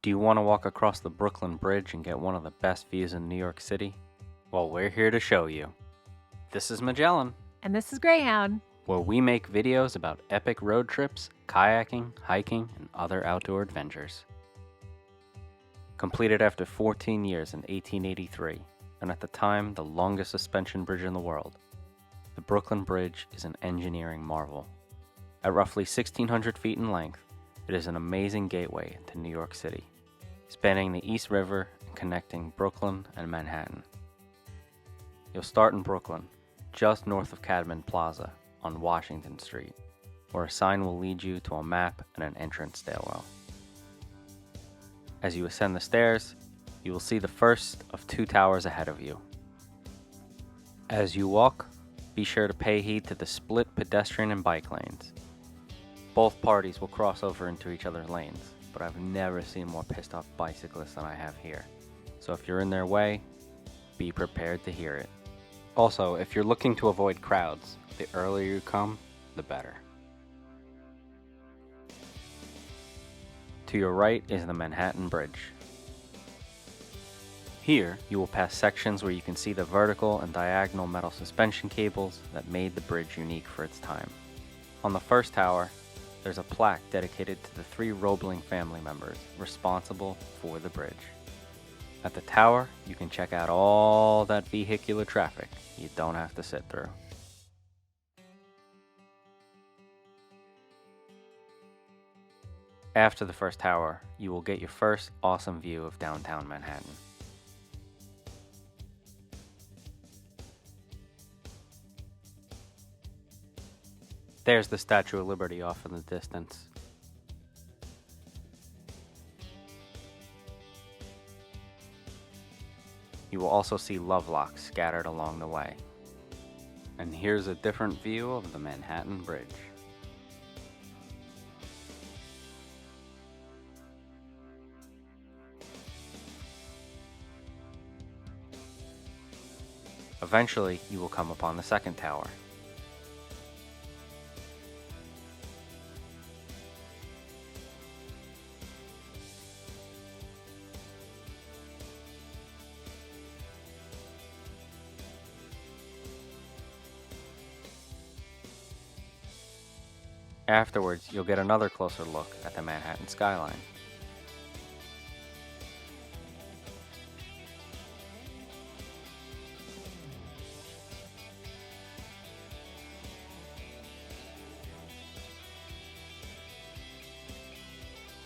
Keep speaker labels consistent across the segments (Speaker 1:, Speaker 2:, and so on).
Speaker 1: Do you want to walk across the Brooklyn Bridge and get one of the best views in New York City? Well, we're here to show you. This is Magellan,
Speaker 2: And this is Greyhound.
Speaker 1: where we make videos about epic road trips, kayaking, hiking, and other outdoor adventures. Completed after 14 years in 1883, and at the time the longest suspension bridge in the world, the Brooklyn Bridge is an engineering marvel. At roughly 1,600 feet in length, it is an amazing gateway into New York City, spanning the East River and connecting Brooklyn and Manhattan. You'll start in Brooklyn, just north of Cadman Plaza on Washington Street, where a sign will lead you to a map and an entrance stairwell. As you ascend the stairs, you will see the first of two towers ahead of you. As you walk, be sure to pay heed to the split pedestrian and bike lanes. Both parties will cross over into each other's lanes, but I've never seen more pissed off bicyclists than I have here. So if you're in their way, be prepared to hear it. Also, if you're looking to avoid crowds, the earlier you come, the better. To your right is the Manhattan Bridge. Here, you will pass sections where you can see the vertical and diagonal metal suspension cables that made the bridge unique for its time. On the first tower, there's a plaque dedicated to the 3 Roebling family members responsible for the bridge. At the tower, you can check out all that vehicular traffic you don't have to sit through. After the first tower, you will get your first awesome view of downtown Manhattan. There's the Statue of Liberty off in the distance. You will also see lovelocks scattered along the way. And here's a different view of the Manhattan Bridge. Eventually, you will come upon the second tower. Afterwards, you'll get another closer look at the Manhattan Skyline.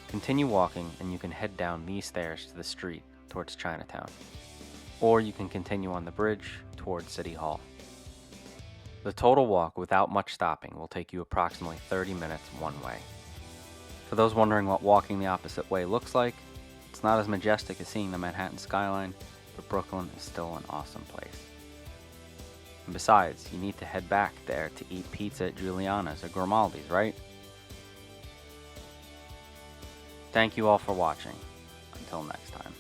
Speaker 1: Continue walking and you can head down these stairs to the street towards Chinatown. Or you can continue on the bridge towards City Hall. The total walk without much stopping will take you approximately 30 minutes one way. For those wondering what walking the opposite way looks like, it's not as majestic as seeing the Manhattan skyline, but Brooklyn is still an awesome place. And besides, you need to head back there to eat pizza at Giuliana's or Grimaldi's, right? Thank you all for watching. Until next time.